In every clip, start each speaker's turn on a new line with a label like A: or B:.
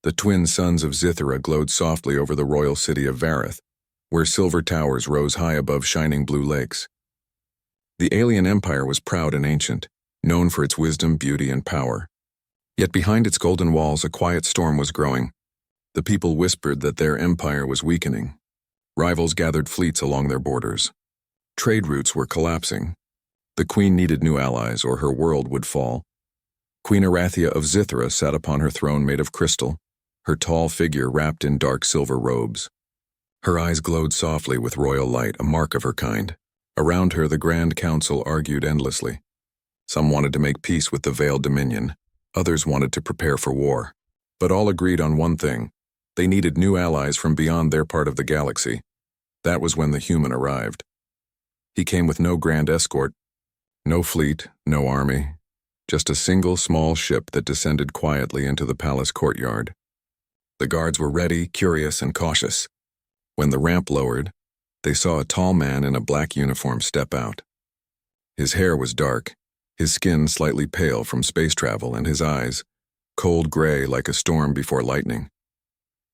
A: The twin suns of Zithra glowed softly over the royal city of Vareth, where silver towers rose high above shining blue lakes. The alien empire was proud and ancient, known for its wisdom, beauty, and power. Yet behind its golden walls a quiet storm was growing. The people whispered that their empire was weakening. Rivals gathered fleets along their borders. Trade routes were collapsing. The queen needed new allies, or her world would fall. Queen Arathia of Zithra sat upon her throne made of crystal, her tall figure wrapped in dark silver robes. Her eyes glowed softly with royal light, a mark of her kind. Around her, the Grand Council argued endlessly. Some wanted to make peace with the Veiled Dominion, others wanted to prepare for war. But all agreed on one thing: they needed new allies from beyond their part of the galaxy. That was when the human arrived. He came with no grand escort, no fleet, no army, just a single small ship that descended quietly into the palace courtyard. The guards were ready, curious, and cautious. When the ramp lowered, they saw a tall man in a black uniform step out. His hair was dark, his skin slightly pale from space travel, and his eyes, cold gray like a storm before lightning.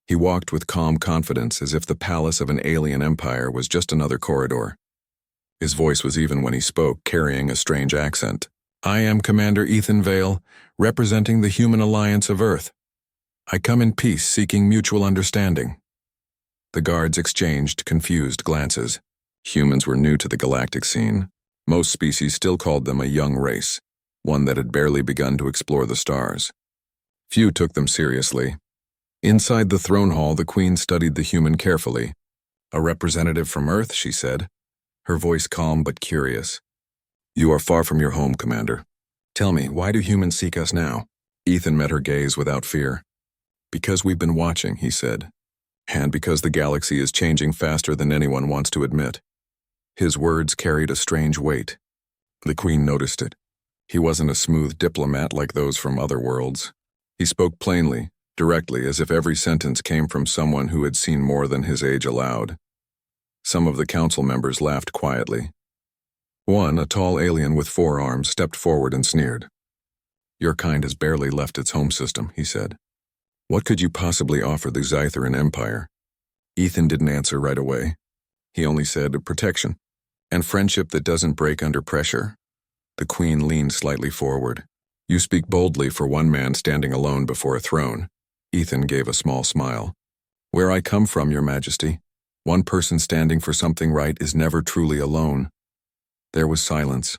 A: He walked with calm confidence, as if the palace of an alien empire was just another corridor. His voice was even when he spoke, carrying a strange accent. "I am Commander Ethan Vale, representing the Human Alliance of Earth. I come in peace, seeking mutual understanding." The guards exchanged confused glances. Humans were new to the galactic scene. Most species still called them a young race, one that had barely begun to explore the stars. Few took them seriously. Inside the throne hall, the queen studied the human carefully. "A representative from Earth," she said, her voice calm but curious. "You are far from your home, Commander. Tell me, why do humans seek us now?" Ethan met her gaze without fear. "Because we've been watching," he said, "and because the galaxy is changing faster than anyone wants to admit." His words carried a strange weight. The queen noticed it. He wasn't a smooth diplomat like those from other worlds. He spoke plainly, directly, as if every sentence came from someone who had seen more than his age allowed. Some of the council members laughed quietly. One, a tall alien with 4 arms, stepped forward and sneered. "Your kind has barely left its home system," he said. "What could you possibly offer the Zytheran Empire?" Ethan didn't answer right away. He only said, "Protection, and friendship that doesn't break under pressure." The queen leaned slightly forward. "You speak boldly for one man standing alone before a throne." Ethan gave a small smile. "Where I come from, Your Majesty, one person standing for something right is never truly alone." There was silence.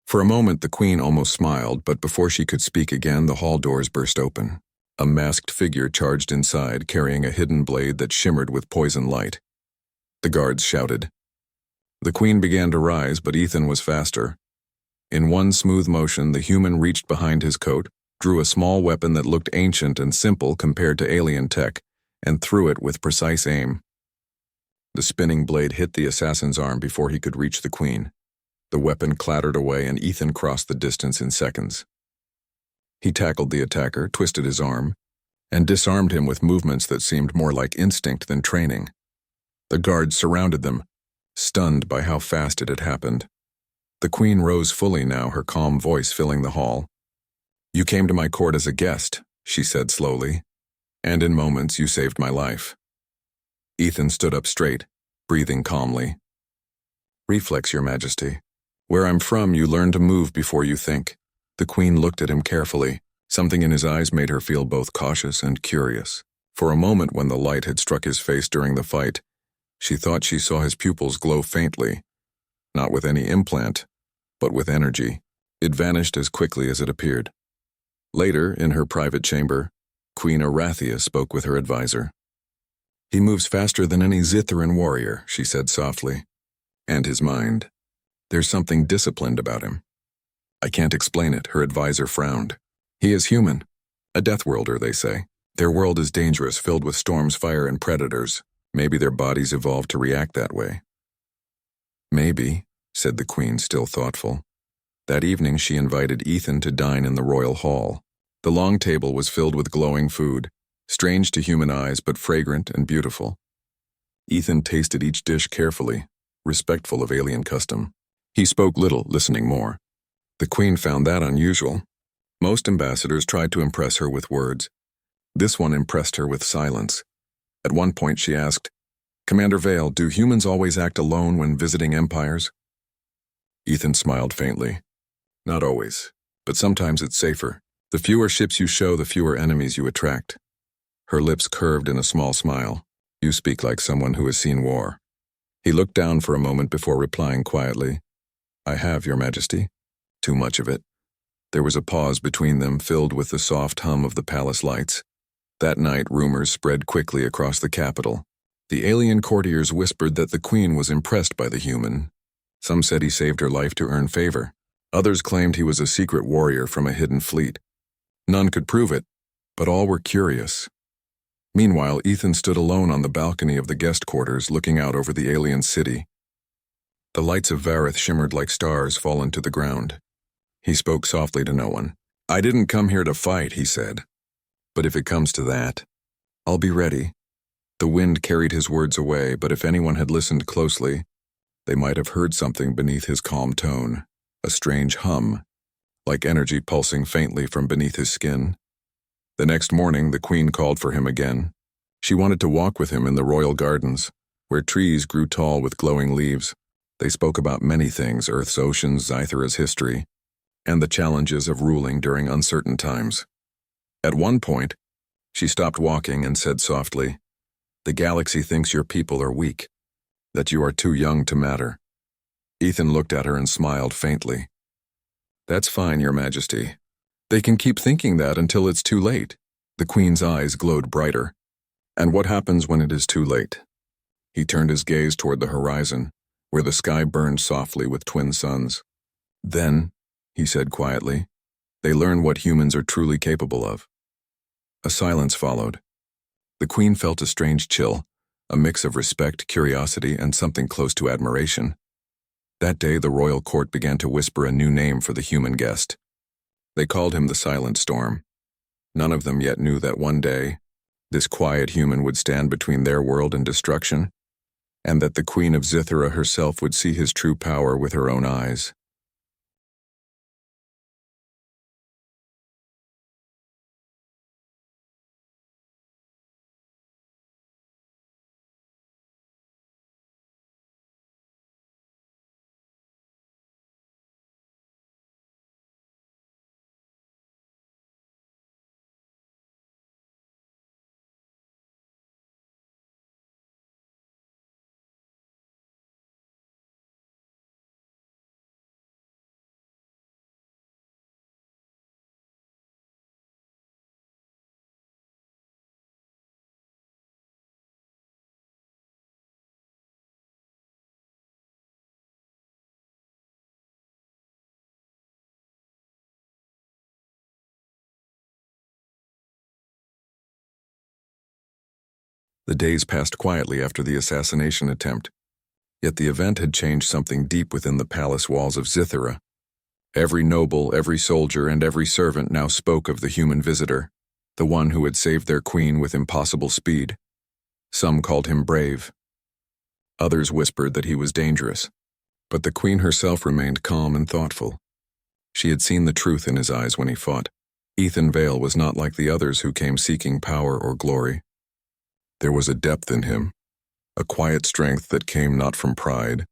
A: For a moment the queen almost smiled, but before she could speak again, the hall doors burst open. A masked figure charged inside, carrying a hidden blade that shimmered with poison light. The guards shouted. The queen began to rise, but Ethan was faster. In one smooth motion, the human reached behind his coat, drew a small weapon that looked ancient and simple compared to alien tech, and threw it with precise aim. The spinning blade hit the assassin's arm before he could reach the queen. The weapon clattered away, and Ethan crossed the distance in seconds. He tackled the attacker, twisted his arm, and disarmed him with movements that seemed more like instinct than training. The guards surrounded them, stunned by how fast it had happened. The queen rose fully now, her calm voice filling the hall. "You came to my court as a guest," she said slowly, "and in moments you saved my life." Ethan stood up straight, breathing calmly. "Reflex, Your Majesty. Where I'm from, you learn to move before you think." The queen looked at him carefully. Something in his eyes made her feel both cautious and curious. For a moment, when the light had struck his face during the fight, she thought she saw his pupils glow faintly, not with any implant, but with energy. It vanished as quickly as it appeared. Later, in her private chamber, Queen Arathia spoke with her advisor. "He moves faster than any Zytheran warrior," she said softly. "And his mind. There's something disciplined about him." "I can't explain it," her advisor frowned. "He is human. A deathworlder, they say. Their world is dangerous, filled with storms, fire, and predators. Maybe their bodies evolved to react that way." "Maybe," said the queen, still thoughtful. That evening she invited Ethan to dine in the royal hall. The long table was filled with glowing food, strange to human eyes but fragrant and beautiful. Ethan tasted each dish carefully, respectful of alien custom. He spoke little, listening more. The queen found that unusual. Most ambassadors tried to impress her with words. This one impressed her with silence. At one point she asked, "Commander Vale, do humans always act alone when visiting empires?" Ethan smiled faintly. "Not always, but sometimes it's safer. The fewer ships you show, the fewer enemies you attract." Her lips curved in a small smile. "You speak like someone who has seen war." He looked down for a moment before replying quietly, "I have, Your Majesty. Too much of it." There was a pause between them, filled with the soft hum of the palace lights. That night, rumors spread quickly across the capital. The alien courtiers whispered that the queen was impressed by the human. Some said he saved her life to earn favor. Others claimed he was a secret warrior from a hidden fleet. None could prove it, but all were curious. Meanwhile, Ethan stood alone on the balcony of the guest quarters, looking out over the alien city. The lights of Vareth shimmered like stars fallen to the ground. He spoke softly to no one. "I didn't come here to fight," he said. "But if it comes to that, I'll be ready." The wind carried his words away, but if anyone had listened closely, they might have heard something beneath his calm tone, a strange hum, like energy pulsing faintly from beneath his skin. The next morning, the queen called for him again. She wanted to walk with him in the royal gardens, where trees grew tall with glowing leaves. They spoke about many things: Earth's oceans, Zythera's history, and the challenges of ruling during uncertain times. At one point, she stopped walking and said softly, "The galaxy thinks your people are weak, that you are too young to matter." Ethan looked at her and smiled faintly. "That's fine, Your Majesty. They can keep thinking that until it's too late." The queen's eyes glowed brighter. "And what happens when it is too late?" He turned his gaze toward the horizon, where the sky burned softly with twin suns. "Then," he said quietly, "they learn what humans are truly capable of." A silence followed. The queen felt a strange chill, a mix of respect, curiosity, and something close to admiration. That day, the royal court began to whisper a new name for the human guest. They called him the Silent Storm. None of them yet knew that one day, this quiet human would stand between their world and destruction, and that the Queen of Zythera herself would see his true power with her own eyes. The days passed quietly after the assassination attempt, yet the event had changed something deep within the palace walls of Zythera. Every noble, every soldier, and every servant now spoke of the human visitor, the one who had saved their queen with impossible speed. Some called him brave. Others whispered that he was dangerous, but the queen herself remained calm and thoughtful. She had seen the truth in his eyes when he fought. Ethan Vale was not like the others who came seeking power or glory. There was a depth in him, a quiet strength that came not from pride,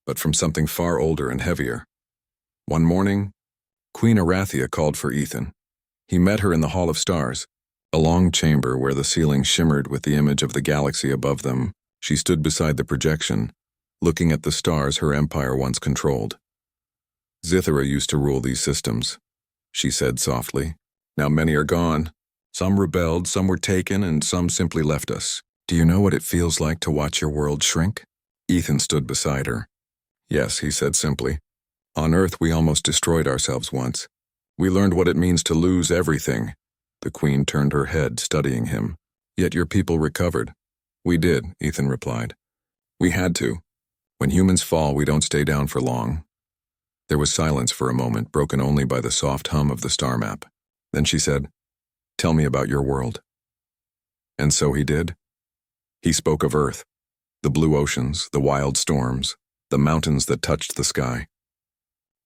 A: but from something far older and heavier. One morning, Queen Arathia called for Ethan. He met her in the Hall of Stars, a long chamber where the ceiling shimmered with the image of the galaxy above them. She stood beside the projection, looking at the stars her empire once controlled. "Zythera used to rule these systems," she said softly. "Now many are gone. Some rebelled, some were taken, and some simply left us. Do you know what it feels like to watch your world shrink?" Ethan stood beside her. "Yes," he said simply. "On Earth we almost destroyed ourselves once. We learned what it means to lose everything." The queen turned her head, studying him. "Yet your people recovered." "We did," Ethan replied. "We had to. When humans fall, we don't stay down for long." There was silence for a moment, broken only by the soft hum of the star map. Then she said, "Tell me about your world." And so he did. He spoke of Earth, the blue oceans, the wild storms, the mountains that touched the sky.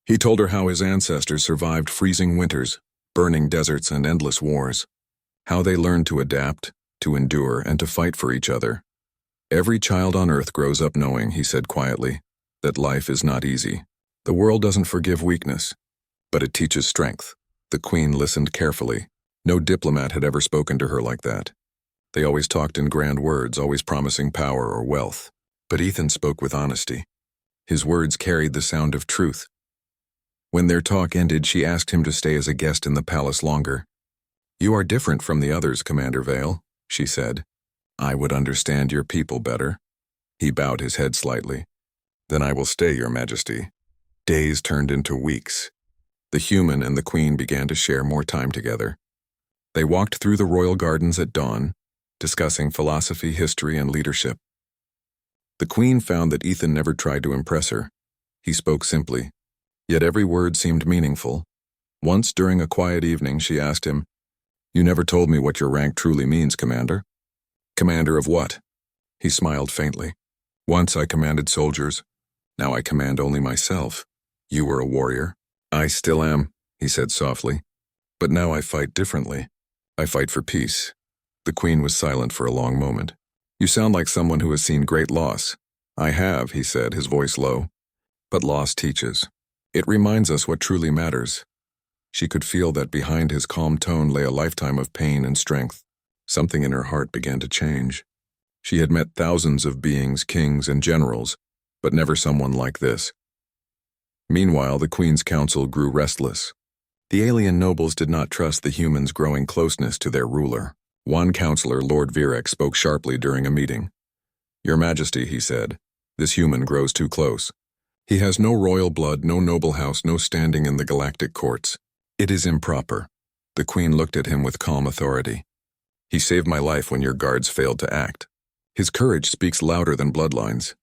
A: He told her how his ancestors survived freezing winters, burning deserts, and endless wars. how they learned to adapt, to endure, and to fight for each other. Every child on Earth grows up knowing, he said quietly, that life is not easy. The world doesn't forgive weakness, but it teaches strength. The Queen listened carefully. No diplomat had ever spoken to her like that. They always talked in grand words, always promising power or wealth. But Ethan spoke with honesty. His words carried the sound of truth. When their talk ended, she asked him to stay as a guest in the palace longer. "You are different from the others, Commander Vale," she said. "I would understand your people better." He bowed his head slightly. "Then I will stay, Your Majesty." Days turned into weeks. The human and the Queen began to share more time together. They walked through the royal gardens at dawn, discussing philosophy, history, and leadership. The Queen found that Ethan never tried to impress her. He spoke simply, yet every word seemed meaningful. Once during a quiet evening, she asked him, "You never told me what your rank truly means, Commander." "Commander of what?" He smiled faintly. "Once I commanded soldiers. Now I command only myself. You were a warrior." "I still am," he said softly. "But now I fight differently. I fight for peace." The Queen was silent for a long moment. "You sound like someone who has seen great loss." "I have," he said, his voice low. "But loss teaches. It reminds us what truly matters." She could feel that behind his calm tone lay a lifetime of pain and strength. Something in her heart began to change. She had met thousands of beings, kings, and generals, but never someone like this. Meanwhile, the Queen's council grew restless. The alien nobles did not trust the humans' growing closeness to their ruler. One counselor, Lord Virek, spoke sharply during a meeting. "Your Majesty," he said, "this human grows too close. He has no royal blood, no noble house, no standing in the galactic courts. It is improper." The Queen looked at him with calm authority. "He saved my life when your guards failed to act. His courage speaks louder than bloodlines."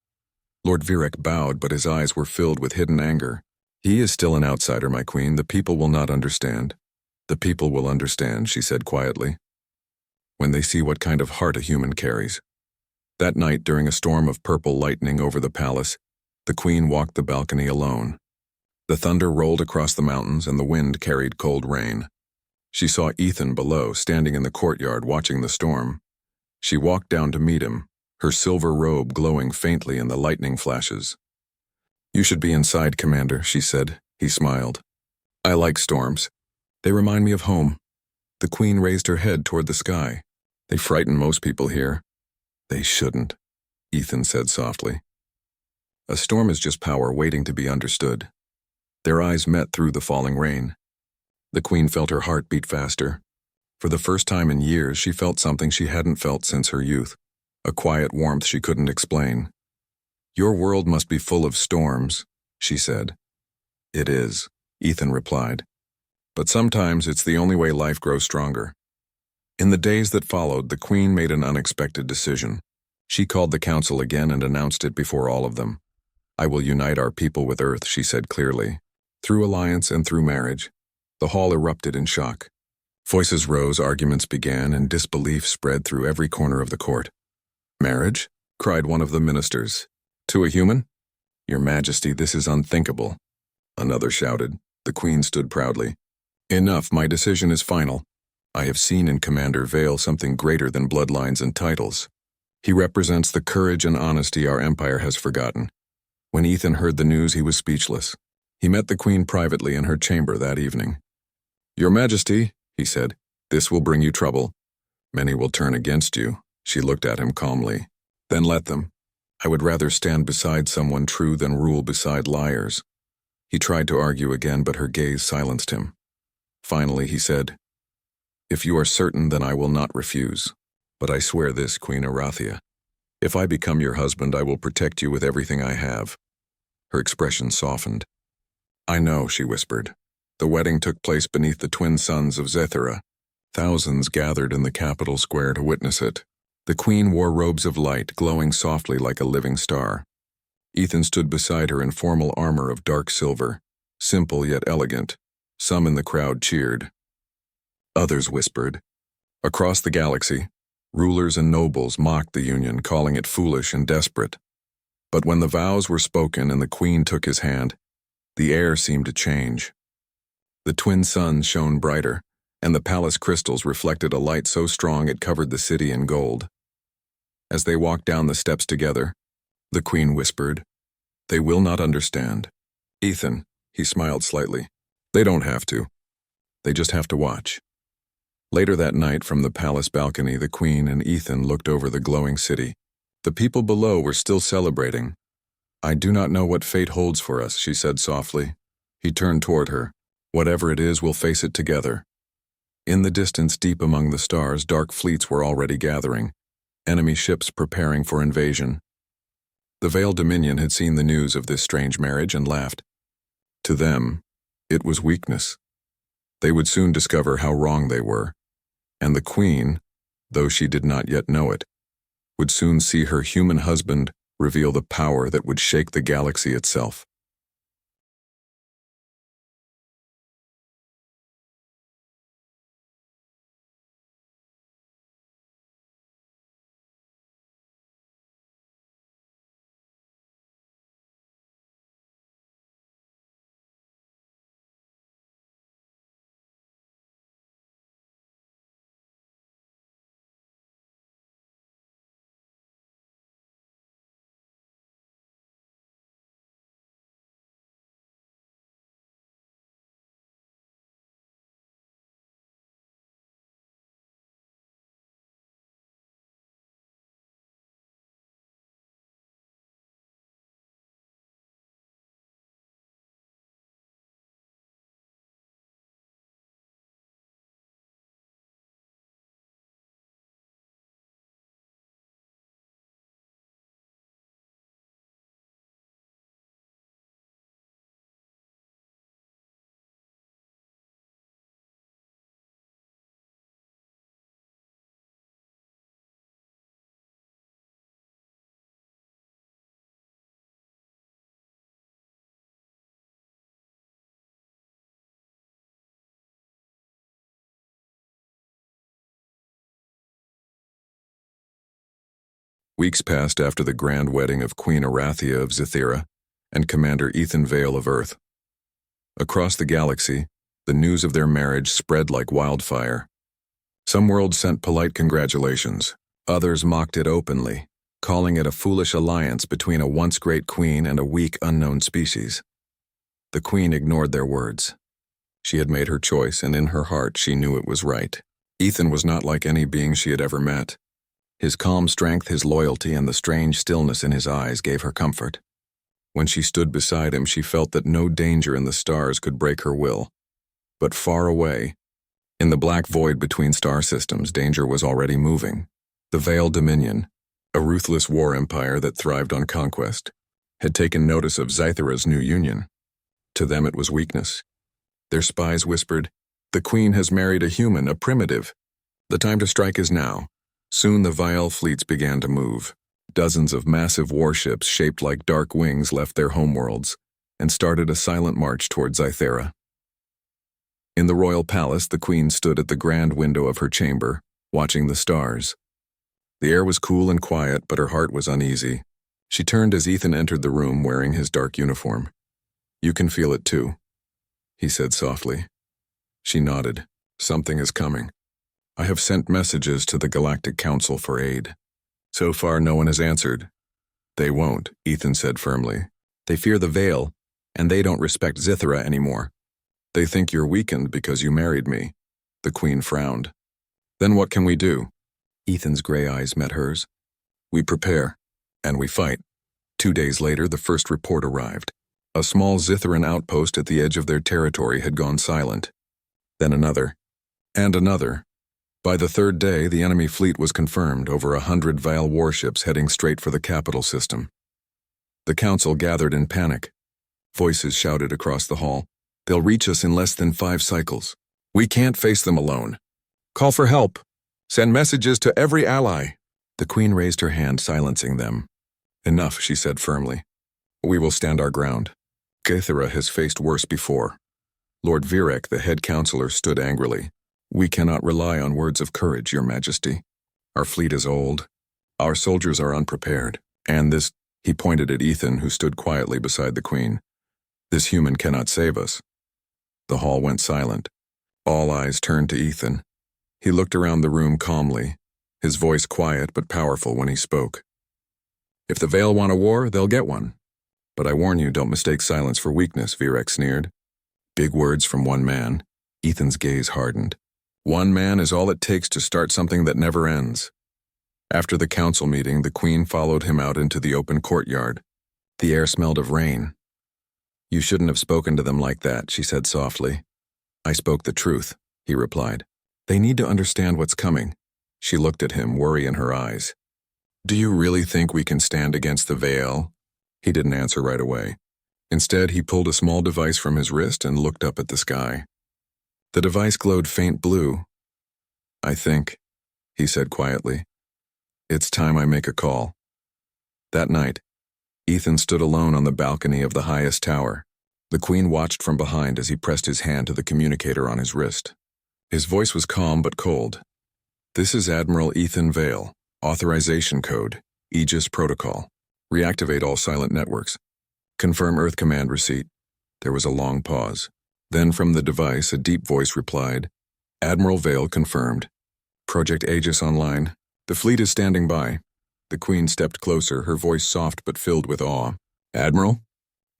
A: Lord Virek bowed, but his eyes were filled with hidden anger. "He is still an outsider, my Queen. The people will not understand." "The people will understand," she said quietly, "when they see what kind of heart a human carries." That night, during a storm of purple lightning over the palace, the Queen walked the balcony alone. The thunder rolled across the mountains and the wind carried cold rain. She saw Ethan below, standing in the courtyard watching the storm. She walked down to meet him, her silver robe glowing faintly in the lightning flashes. "You should be inside, Commander," she said. He smiled. "I like storms. They remind me of home." The Queen raised her head toward the sky. "They frighten most people here." "They shouldn't," Ethan said softly. "A storm is just power waiting to be understood." Their eyes met through the falling rain. The Queen felt her heart beat faster. For the first time in years, she felt something she hadn't felt since her youth, a quiet warmth she couldn't explain. "Your world must be full of storms," she said. "It is," Ethan replied. "But sometimes it's the only way life grows stronger." In the days that followed, the Queen made an unexpected decision. She called the council again and announced it before all of them. "I will unite our people with Earth," she said clearly. Through alliance and through marriage. The hall erupted in shock. Voices rose, arguments began, and disbelief spread through every corner of the court. "Marriage?" cried one of the ministers. "To a human? Your Majesty, this is unthinkable." Another shouted. The Queen stood proudly. "Enough, my decision is final. I have seen in Commander Vale something greater than bloodlines and titles. He represents the courage and honesty our empire has forgotten." When Ethan heard the news, he was speechless. He met the Queen privately in her chamber that evening. "Your Majesty," he said, "this will bring you trouble. Many will turn against you." She looked at him calmly. "Then let them. I would rather stand beside someone true than rule beside liars." He tried to argue again, but her gaze silenced him. Finally, he said, "If you are certain, then I will not refuse. But I swear this, Queen Arathia. If I become your husband, I will protect you with everything I have." Her expression softened. "I know," she whispered. The wedding took place beneath the twin suns of Zethera. Thousands gathered in the capital square to witness it. The Queen wore robes of light, glowing softly like a living star. Ethan stood beside her in formal armor of dark silver, simple yet elegant. Some in the crowd cheered. Others whispered. Across the galaxy, rulers and nobles mocked the union, calling it foolish and desperate. But when the vows were spoken and the Queen took his hand, the air seemed to change. The twin suns shone brighter, and the palace crystals reflected a light so strong it covered the city in gold. As they walked down the steps together, the Queen whispered, "They will not understand." "Ethan," he smiled slightly, "they don't have to. They just have to watch." Later that night, from the palace balcony, the Queen and Ethan looked over the glowing city. The people below were still celebrating. "I do not know what fate holds for us," she said softly. He turned toward her. "Whatever it is, we'll face it together." In the distance, deep among the stars, dark fleets were already gathering, enemy ships preparing for invasion. The Veiled Dominion had seen the news of this strange marriage and laughed. To them, it was weakness. They would soon discover how wrong they were, and the Queen, though she did not yet know it, would soon see her human husband reveal the power that would shake the galaxy itself. Weeks passed after the grand wedding of Queen Arathia of Zythera and Commander Ethan Vale of Earth. Across the galaxy, the news of their marriage spread like wildfire. Some worlds sent polite congratulations, others mocked it openly, calling it a foolish alliance between a once great queen and a weak unknown species. The Queen ignored their words. She had made her choice, and in her heart she knew it was right. Ethan was not like any being she had ever met. His calm strength, his loyalty, and the strange stillness in his eyes gave her comfort. When she stood beside him, she felt that no danger in the stars could break her will. But far away, in the black void between star systems, danger was already moving. The Veiled Dominion, a ruthless war empire that thrived on conquest, had taken notice of Zythera's new union. To them it was weakness. Their spies whispered, "The Queen has married a human, a primitive. The time to strike is now." Soon the vile fleets began to move. Dozens of massive warships shaped like dark wings left their homeworlds and started a silent march toward Zythera. In the royal palace, the Queen stood at the grand window of her chamber, watching the stars. The air was cool and quiet, but her heart was uneasy. She turned as Ethan entered the room wearing his dark uniform. "You can feel it too," he said softly. She nodded. "Something is coming. I have sent messages to the Galactic Council for aid. So far, no one has answered." "They won't," Ethan said firmly. "They fear the Veil, and they don't respect Zythera anymore. They think you're weakened because you married me." The Queen frowned. "Then what can we do?" Ethan's gray eyes met hers. "We prepare, and we fight." 2 days later, the first report arrived. A small Zytheran outpost at the edge of their territory had gone silent. Then another, and another. By the third day, the enemy fleet was confirmed, over 100 Vile warships heading straight for the capital system. The council gathered in panic. Voices shouted across the hall, "They'll reach us in less than 5 cycles. We can't face them alone. Call for help. Send messages to every ally." The Queen raised her hand, silencing them. "Enough," she said firmly. "We will stand our ground. Zythera has faced worse before." Lord Virek, the head counselor, stood angrily. "We cannot rely on words of courage, Your Majesty. Our fleet is old. Our soldiers are unprepared. And this," he pointed at Ethan, who stood quietly beside the Queen, "this human cannot save us." The hall went silent. All eyes turned to Ethan. He looked around the room calmly, his voice quiet but powerful when he spoke. If the Veil want a war, they'll get one. But I warn you, don't mistake silence for weakness, Virek sneered. Big words from one man. Ethan's gaze hardened. One man is all it takes to start something that never ends. After the council meeting, the Queen followed him out into the open courtyard. The air smelled of rain. You shouldn't have spoken to them like that, she said softly. I spoke the truth, he replied. They need to understand what's coming. She looked at him, worry in her eyes. Do you really think we can stand against the Veil? He didn't answer right away. Instead, he pulled a small device from his wrist and looked up at the sky. The device glowed faint blue. I think, he said quietly, it's time I make a call. That night, Ethan stood alone on the balcony of the highest tower. The Queen watched from behind as he pressed his hand to the communicator on his wrist. His voice was calm but cold. This is Admiral Ethan Vale. Authorization code, Aegis Protocol. Reactivate all silent networks. Confirm Earth Command receipt. There was a long pause. Then from the device, a deep voice replied, Admiral Vale confirmed. Project Aegis online. The fleet is standing by. The Queen stepped closer, her voice soft but filled with awe. Admiral?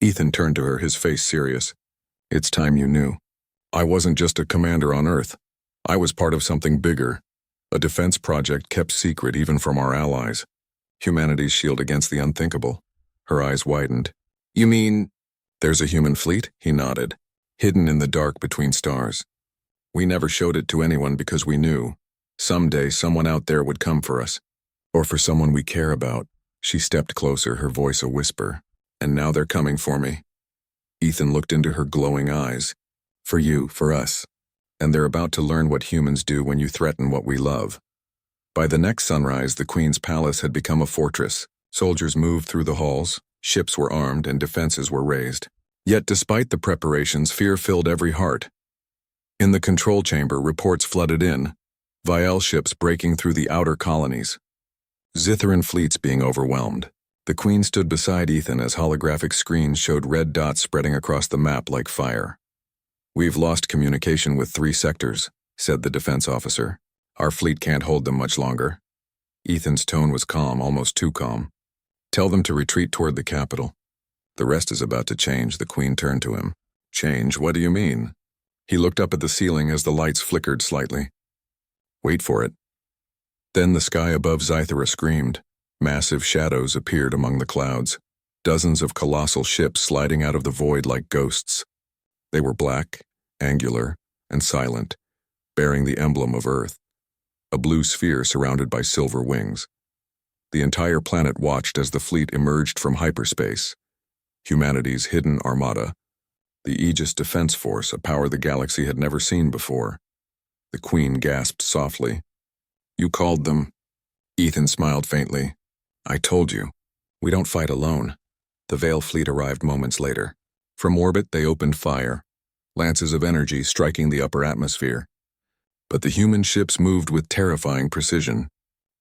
A: Ethan turned to her, his face serious. It's time you knew. I wasn't just a commander on Earth. I was part of something bigger. A defense project kept secret even from our allies. Humanity's shield against the unthinkable. Her eyes widened. You mean, there's a human fleet? He nodded. Hidden in the dark between stars. We never showed it to anyone because we knew. Someday someone out there would come for us. Or for someone we care about. She stepped closer, her voice a whisper. And now they're coming for me. Ethan looked into her glowing eyes. For you, for us. And they're about to learn what humans do when you threaten what we love. By the next sunrise, the Queen's palace had become a fortress. Soldiers moved through the halls, ships were armed, and defenses were raised. Yet despite the preparations, fear filled every heart. In the control chamber, reports flooded in. Vial ships breaking through the outer colonies. Zithran fleets being overwhelmed. The Queen stood beside Ethan as holographic screens showed red dots spreading across the map like fire. We've lost communication with 3 sectors, said the defense officer. Our fleet can't hold them much longer. Ethan's tone was calm, almost too calm. Tell them to retreat toward the capital. The rest is about to change, the Queen turned to him. Change? What do you mean? He looked up at the ceiling as the lights flickered slightly. Wait for it. Then the sky above Zythera screamed. Massive shadows appeared among the clouds. Dozens of colossal ships sliding out of the void like ghosts. They were black, angular, and silent, bearing the emblem of Earth. A blue sphere surrounded by silver wings. The entire planet watched as the fleet emerged from hyperspace. Humanity's hidden armada. The Aegis Defense Force, a power the galaxy had never seen before. The Queen gasped softly. You called them. Ethan smiled faintly. I told you. We don't fight alone. The Veil fleet arrived moments later. From orbit, they opened fire. Lances of energy striking the upper atmosphere. But the human ships moved with terrifying precision.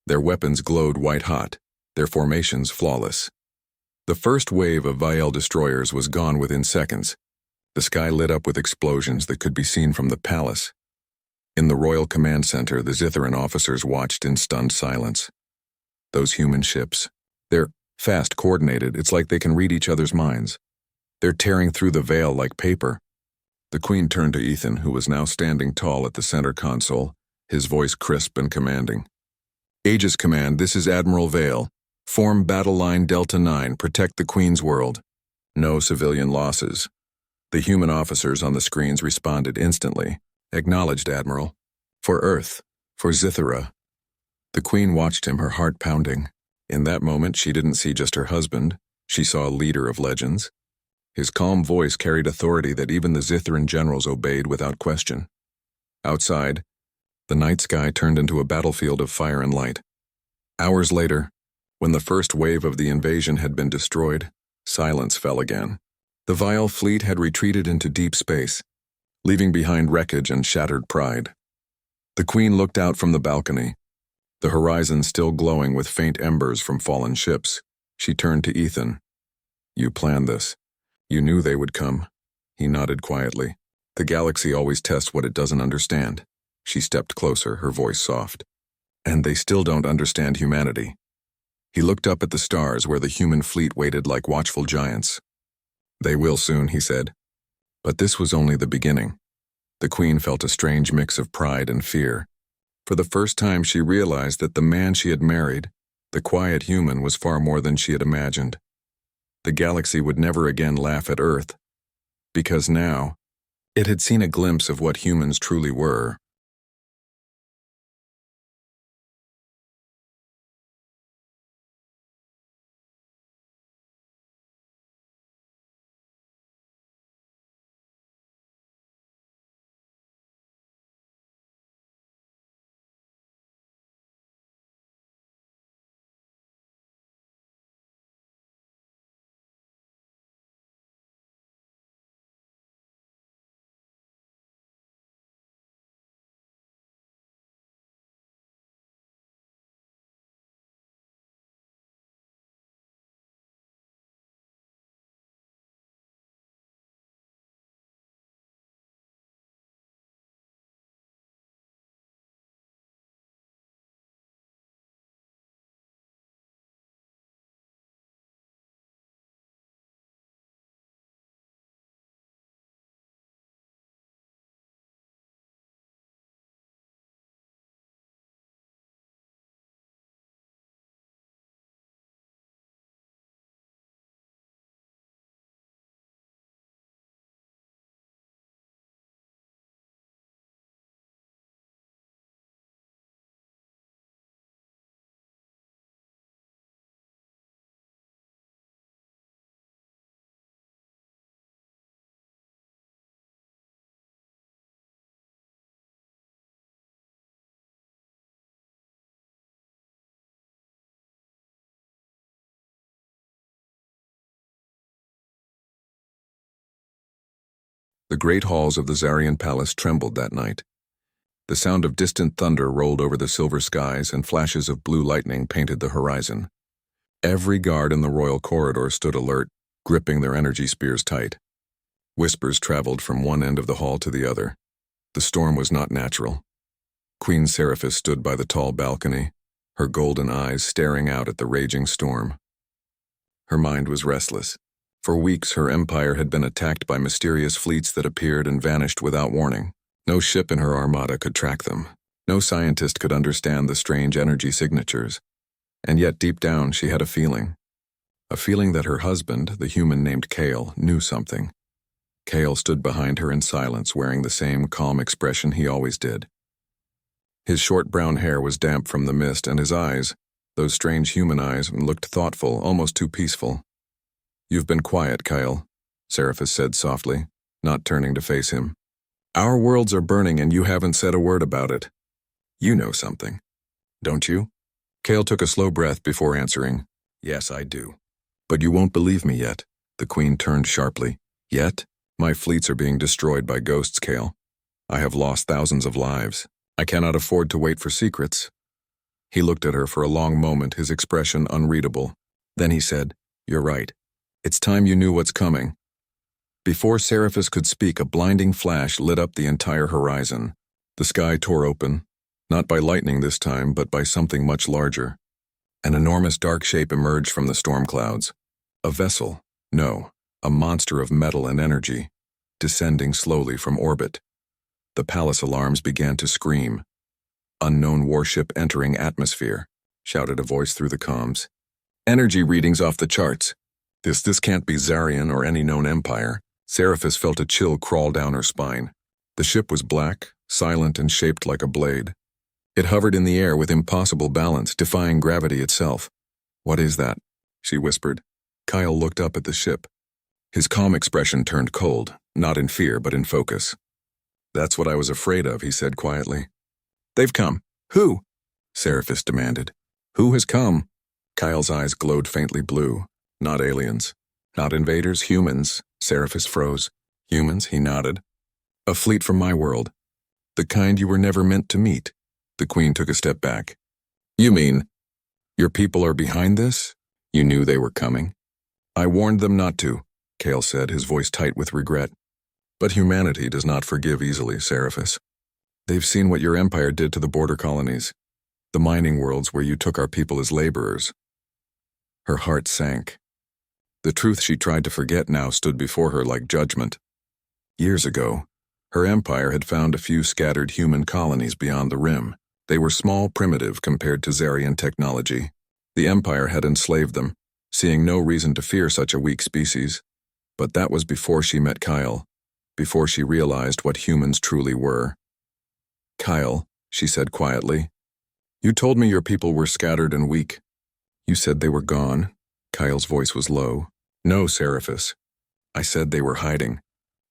A: Their weapons glowed white-hot, their formations flawless. The first wave of Vial destroyers was gone within seconds. The sky lit up with explosions that could be seen from the palace. In the Royal Command Center, the Zithran officers watched in stunned silence. Those human ships. They're fast coordinated, it's like they can read each other's minds. They're tearing through the Veil like paper. The Queen turned to Ethan, who was now standing tall at the center console, his voice crisp and commanding. Aegis Command, this is Admiral Vale. Form Battle Line Delta 9, protect the Queen's world. No civilian losses. The human officers on the screens responded instantly. Acknowledged, Admiral. For Earth. For Zythera. The Queen watched him, her heart pounding. In that moment, she didn't see just her husband. She saw a leader of legends. His calm voice carried authority that even the Zithran generals obeyed without question. Outside, the night sky turned into a battlefield of fire and light. Hours later, when the first wave of the invasion had been destroyed, silence fell again. The Vial fleet had retreated into deep space, leaving behind wreckage and shattered pride. The Queen looked out from the balcony, the horizon still glowing with faint embers from fallen ships. She turned to Ethan. You planned this. You knew they would come. He nodded quietly. The galaxy always tests what it doesn't understand. She stepped closer, her voice soft. And they still don't understand humanity. He looked up at the stars where the human fleet waited like watchful giants. They will soon, he said. But this was only the beginning. The Queen felt a strange mix of pride and fear. For the first time she realized that the man she had married, the quiet human, was far more than she had imagined. The galaxy would never again laugh at Earth, because now it had seen a glimpse of what humans truly were. The great halls of the Zarian palace trembled that night. The sound of distant thunder rolled over the silver skies, and flashes of blue lightning painted the horizon. Every guard in the royal corridor stood alert, gripping their energy spears tight. Whispers traveled from one end of the hall to the other. The storm was not natural. Queen Seraphis stood by the tall balcony, her golden eyes staring out at the raging storm. Her mind was restless. For weeks her empire had been attacked by mysterious fleets that appeared and vanished without warning. No ship in her armada could track them. No scientist could understand the strange energy signatures. And yet deep down she had a feeling. A feeling that her husband, the human named Kale, knew something. Kale stood behind her in silence, wearing the same calm expression he always did. His short brown hair was damp from the mist, and his eyes, those strange human eyes, looked thoughtful, almost too peaceful. "You've been quiet, Kyle," Seraphis said softly, not turning to face him. "Our worlds are burning and you haven't said a word about it. You know something, don't you?" Kale took a slow breath before answering. "Yes, I do. But you won't believe me yet." The Queen turned sharply. "Yet? My fleets are being destroyed by ghosts, Kale. I have lost thousands of lives. I cannot afford to wait for secrets." He looked at her for a long moment, his expression unreadable. Then he said, "You're right. It's time you knew what's coming." Before Seraphis could speak, a blinding flash lit up the entire horizon. The sky tore open, not by lightning this time, but by something much larger. An enormous dark shape emerged from the storm clouds. A vessel, no, a monster of metal and energy, descending slowly from orbit. The palace alarms began to scream. "Unknown warship entering atmosphere," shouted a voice through the comms. "Energy readings off the charts. This can't be Zarian or any known empire." Seraphis felt a chill crawl down her spine. The ship was black, silent, and shaped like a blade. It hovered in the air with impossible balance, defying gravity itself. "What is that?" she whispered. Kyle looked up at the ship. His calm expression turned cold, not in fear but in focus. "That's what I was afraid of," he said quietly. "They've come." "Who?" Seraphis demanded. "Who has come?" Kyle's eyes glowed faintly blue. "Not aliens. Not invaders, humans." Seraphis froze. "Humans?" He nodded. "A fleet from my world. The kind you were never meant to meet." The Queen took a step back. "You mean, your people are behind this? You knew they were coming?" "I warned them not to," Kale said, his voice tight with regret. But humanity does not forgive easily, Seraphis. They've seen what your empire did to the border colonies, the mining worlds where you took our people as laborers. Her heart sank. The truth she tried to forget now stood before her like judgment. Years ago, her empire had found a few scattered human colonies beyond the rim. They were small, primitive compared to Zarian technology. The empire had enslaved them, seeing no reason to fear such a weak species. But that was before she met Kyle, before she realized what humans truly were. Kyle, she said quietly, you told me your people were scattered and weak. You said they were gone. Kyle's voice was low. No, Seraphis. I said they were hiding.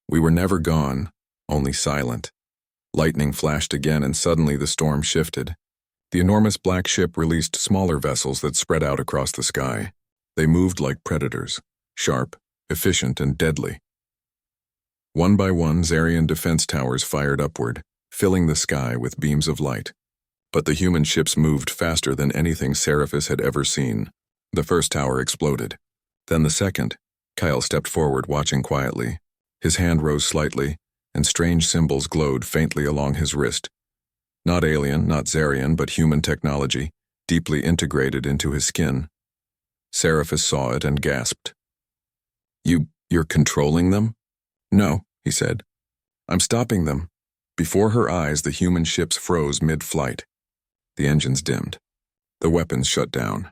A: We were never gone, only silent. Lightning flashed again and suddenly the storm shifted. The enormous black ship released smaller vessels that spread out across the sky. They moved like predators, sharp, efficient, and deadly. One by one, Zarian defense towers fired upward, filling the sky with beams of light. But the human ships moved faster than anything Seraphis had ever seen. The first tower exploded. Then the second. Kyle stepped forward, watching quietly. His hand rose slightly, and strange symbols glowed faintly along his wrist. Not alien, not Zarian, but human technology, deeply integrated into his skin. Seraphis saw it and gasped. You're controlling them? No, he said. I'm stopping them. Before her eyes, the human ships froze mid-flight. The engines dimmed. The weapons shut down.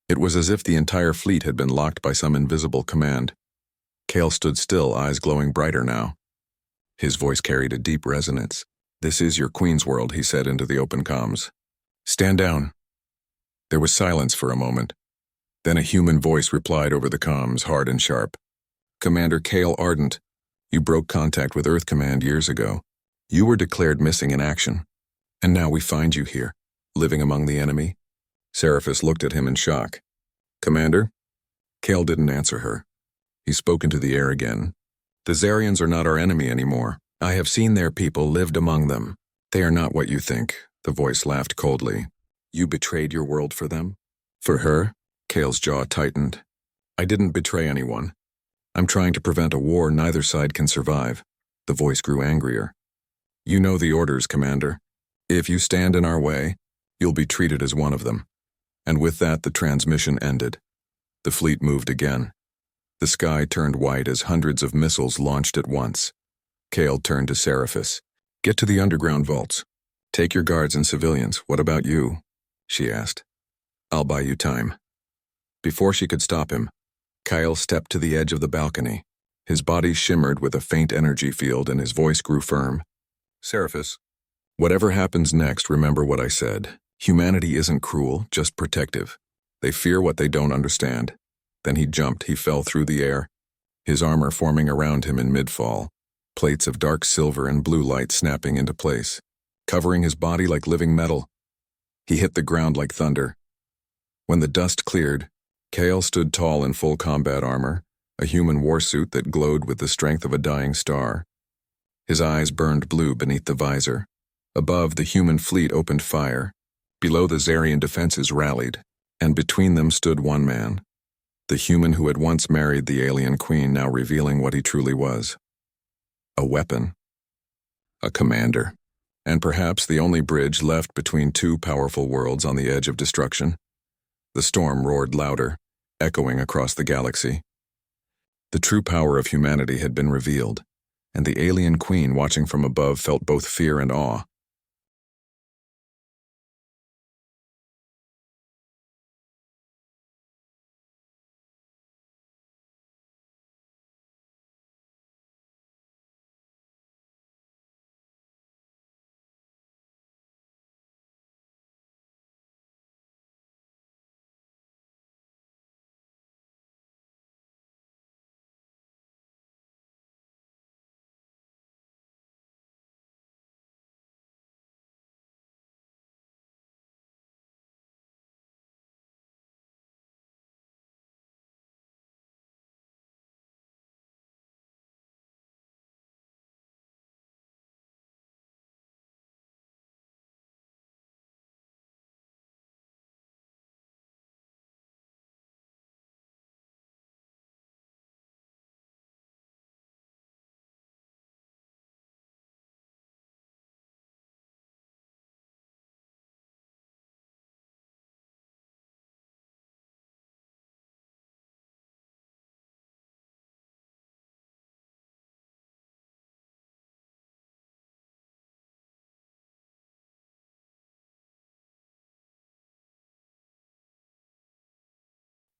A: It was as if the entire fleet had been locked by some invisible command. Kale stood still, eyes glowing brighter now. His voice carried a deep resonance. This is your Queen's world, he said into the open comms. Stand down. There was silence for a moment. Then a human voice replied over the comms, hard and sharp. Commander Kale Ardent, you broke contact with Earth Command years ago. You were declared missing in action. And now we find you here, living among the enemy. Seraphis looked at him in shock. Commander? Kale didn't answer her. He spoke into the air again. The Zarians are not our enemy anymore. I have seen their people, lived among them. They are not what you think, the voice laughed coldly. You betrayed your world for them? For her? Kale's jaw tightened. I didn't betray anyone. I'm trying to prevent a war neither side can survive. The voice grew angrier. You know the orders, Commander. If you stand in our way, you'll be treated as one of them. And with that, the transmission ended. The fleet moved again. The sky turned white as hundreds of missiles launched at once. Kale turned to Seraphis. Get to the underground vaults. Take your guards and civilians. What about you? She asked. I'll buy you time. Before she could stop him, Kyle stepped to the edge of the balcony. His body shimmered with a faint energy field and his voice grew firm. Seraphis, whatever happens next, remember what I said. Humanity isn't cruel, just protective. They fear what they don't understand. Then he jumped, he fell through the air, his armor forming around him in mid-fall, plates of dark silver and blue light snapping into place, covering his body like living metal. He hit the ground like thunder. When the dust cleared, Kale stood tall in full combat armor, a human warsuit that glowed with the strength of a dying star. His eyes burned blue beneath the visor. Above, the human fleet opened fire. Below, the Zarian defenses rallied, and between them stood one man. The human who had once married the alien queen, now revealing what he truly was. A weapon. A commander. And perhaps the only bridge left between two powerful worlds on the edge of destruction. The storm roared louder, echoing across the galaxy. The true power of humanity had been revealed, and the alien queen watching from above felt both fear and awe.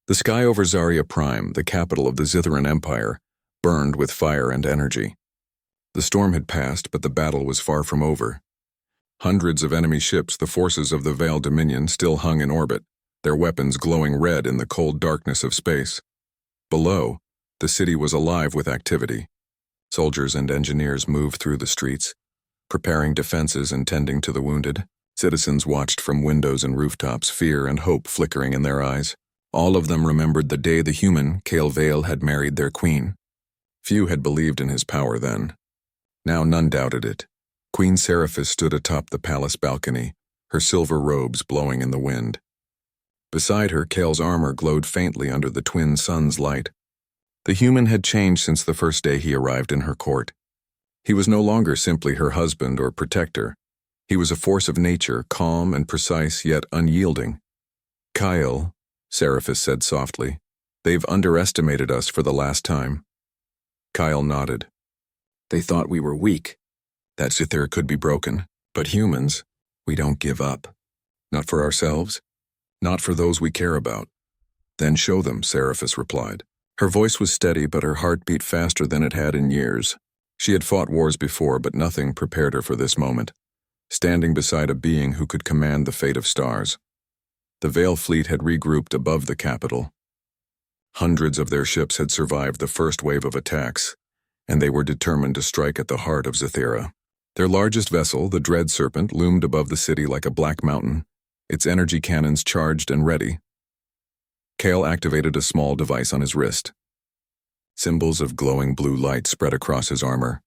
A: The sky over Zarya Prime, the capital of the Zithran Empire, burned with fire and energy. The storm had passed, but the battle was far from over. Hundreds of enemy ships, the forces of the Veil Dominion, still hung in orbit, their weapons glowing red in the cold darkness of space. Below, the city was alive with activity. Soldiers and engineers moved through the streets, preparing defenses and tending to the wounded. Citizens watched from windows and rooftops, fear and hope flickering in their eyes. All of them remembered the day the human, Kale Vale, had married their queen. Few had believed in his power then. Now none doubted it. Queen Seraphis stood atop the palace balcony, her silver robes blowing in the wind. Beside her, Kale's armor glowed faintly under the twin suns' light. The human had changed since the first day he arrived in her court. He was no longer simply her husband or protector. He was a force of nature, calm and precise, yet unyielding. "Kyle," Seraphis said softly, "they've underestimated us for the last time." Kyle nodded. "They thought we were weak, that Zithir could be broken. But humans, we don't give up. Not for ourselves, not for those we care about." "Then show them," Seraphis replied. Her voice was steady, but her heart beat faster than it had in years. She had fought wars before, but nothing prepared her for this moment, standing beside a being who could command the fate of stars. The Veil fleet had regrouped above the capital. Hundreds of their ships had survived the first wave of attacks, and they were determined to strike at the heart of Zithira. Their largest vessel, the Dread Serpent, loomed above the city like a black mountain, its energy cannons charged and ready. Kale activated a small device on his wrist. Symbols of glowing blue light spread across his armor,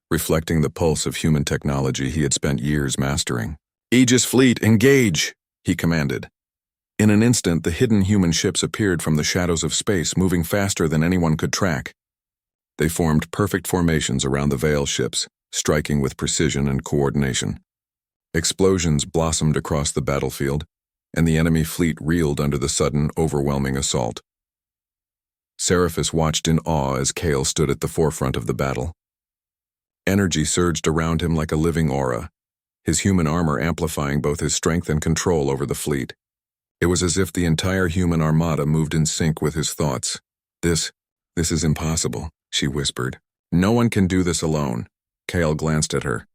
A: reflecting the pulse of human technology he had spent years mastering. "Aegis Fleet, engage!" he commanded. In an instant, the hidden human ships appeared from the shadows of space, moving faster than anyone could track. They formed perfect formations around the Veil ships, striking with precision and coordination. Explosions blossomed across the battlefield, and the enemy fleet reeled under the sudden, overwhelming assault. Seraphis watched in awe as Kale stood at the forefront of the battle. Energy surged around him like a living aura, his human armor amplifying both his strength and control over the fleet. It was as if the entire human armada moved in sync with his thoughts. This is impossible," she whispered. "No one can do this alone." Kale glanced at her.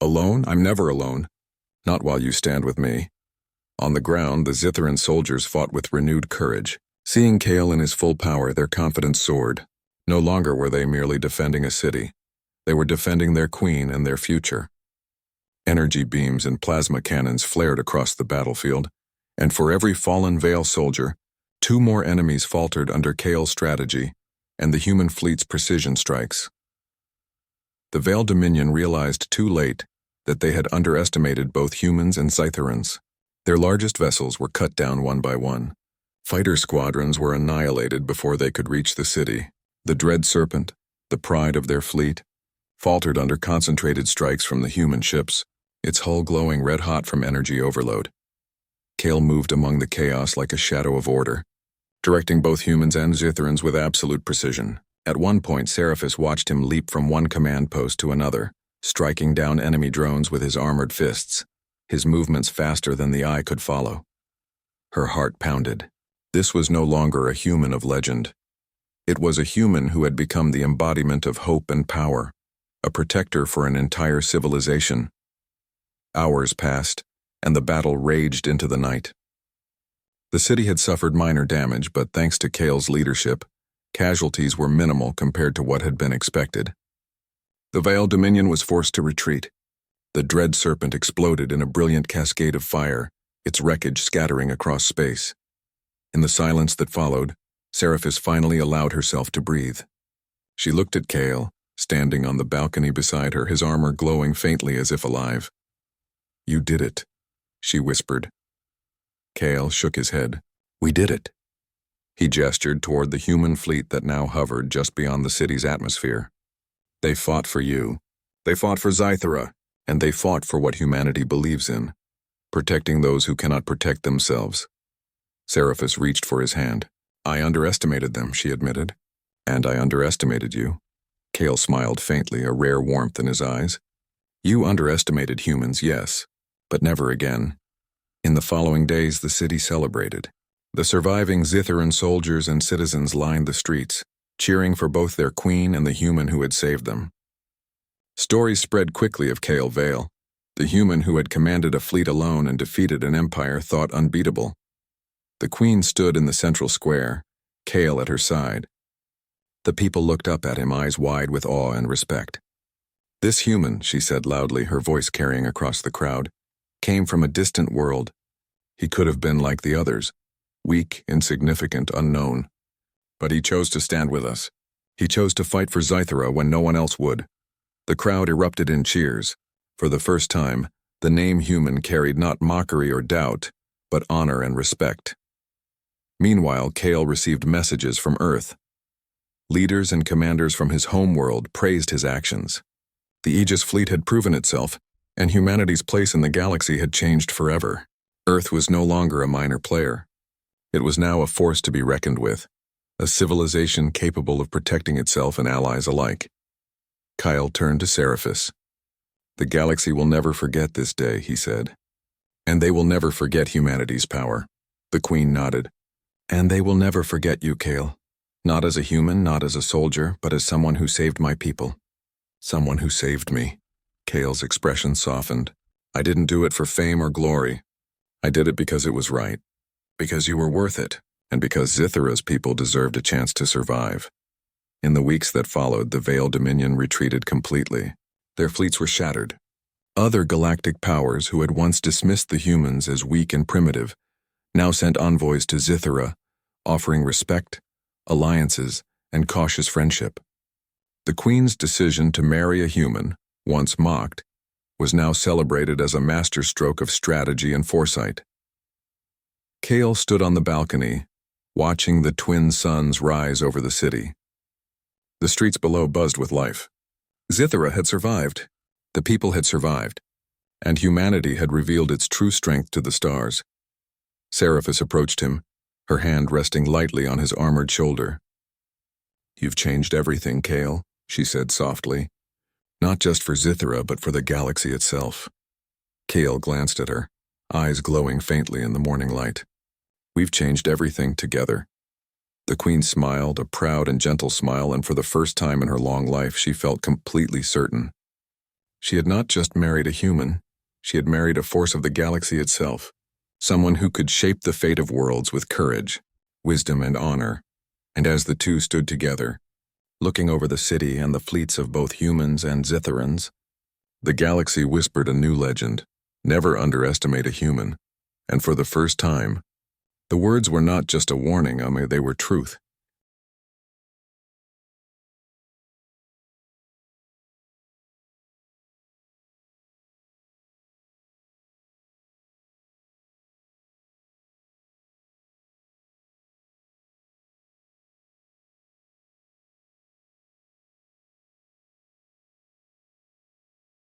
A: "Alone? I'm never alone. Not while you stand with me." On the ground, the Zithran soldiers fought with renewed courage. Seeing Kale in his full power, their confidence soared. No longer were they merely defending a city. They were defending their queen and their future. Energy beams and plasma cannons flared across the battlefield, and for every fallen Veil soldier, 2 more enemies faltered under Kale's strategy and the human fleet's precision strikes. The Veil Dominion realized too late that they had underestimated both humans and Zithirans. Their largest vessels were cut down one by one. Fighter squadrons were annihilated before they could reach the city. The Dread Serpent, the pride of their fleet, faltered under concentrated strikes from the human ships, its hull glowing red-hot from energy overload. Kale moved among the chaos like a shadow of order, directing both humans and Zithirans with absolute precision. At one point, Seraphis watched him leap from one command post to another, striking down enemy drones with his armored fists, his movements faster than the eye could follow. Her heart pounded. This was no longer a human of legend. It was a human who had become the embodiment of hope and power, a protector for an entire civilization. Hours passed, and the battle raged into the night. The city had suffered minor damage, but thanks to Kale's leadership, casualties were minimal compared to what had been expected. The Veil Dominion was forced to retreat. The Dread Serpent exploded in a brilliant cascade of fire, its wreckage scattering across space. In the silence that followed, Seraphis finally allowed herself to breathe. She looked at Kale, standing on the balcony beside her, his armor glowing faintly as if alive. "You did it," she whispered. Kale shook his head. "We did it." He gestured toward the human fleet that now hovered just beyond the city's atmosphere. "They fought for you. They fought for Zithira, and they fought for what humanity believes in, protecting those who cannot protect themselves." Seraphis reached for his hand. "I underestimated them," she admitted. "And I underestimated you." Kale smiled faintly, a rare warmth in his eyes. "You underestimated humans, yes, but never again." In the following days, the city celebrated. The surviving Zitharan soldiers and citizens lined the streets, cheering for both their queen and the human who had saved them. Stories spread quickly of Kale Vale, the human who had commanded a fleet alone and defeated an empire thought unbeatable. The queen stood in the central square, Kale at her side. The people looked up at him, eyes wide with awe and respect. This human, she said loudly, her voice carrying across the crowd, came from a distant world. He could have been like the others, weak, insignificant, unknown. But he chose to stand with us. He chose to fight for Zythera when no one else would. The crowd erupted in cheers. For the first time, the name human carried not mockery or doubt, but honor and respect. Meanwhile, Kale received messages from Earth. Leaders and commanders from his homeworld praised his actions. The Aegis fleet had proven itself, and humanity's place in the galaxy had changed forever. Earth was no longer a minor player. It was now a force to be reckoned with, a civilization capable of protecting itself and allies alike. Kyle turned to Seraphis. "The galaxy will never forget this day," he said. "And they will never forget humanity's power." The Queen nodded. "And they will never forget you, Kale. Not as a human, not as a soldier, but as someone who saved my people." "Someone who saved me." Kale's expression softened. "I didn't do it for fame or glory. I did it because it was right. Because you were worth it, and because Zythera's people deserved a chance to survive." In the weeks that followed, the Veil Dominion retreated completely. Their fleets were shattered. Other galactic powers who had once dismissed the humans as weak and primitive now sent envoys to Zythera, offering respect, alliances, and cautious friendship. The Queen's decision to marry a human, once mocked, was now celebrated as a masterstroke of strategy and foresight. Kale stood on the balcony, watching the twin suns rise over the city. The streets below buzzed with life. Zythera had survived, the people had survived, and humanity had revealed its true strength to the stars. Seraphis approached him, her hand resting lightly on his armored shoulder. "You've changed everything, Kale," she said softly. "Not just for Zythera, but for the galaxy itself." Kale glanced at her, eyes glowing faintly in the morning light. "We've changed everything together." The Queen smiled, a proud and gentle smile, and for the first time in her long life she felt completely certain. She had not just married a human, she had married a force of the galaxy itself, someone who could shape the fate of worlds with courage, wisdom, and honor. And as the two stood together, looking over the city and the fleets of both humans and Zytherans, the galaxy whispered a new legend: never underestimate a human. And for the first time, the words were not just a warning, they were truth.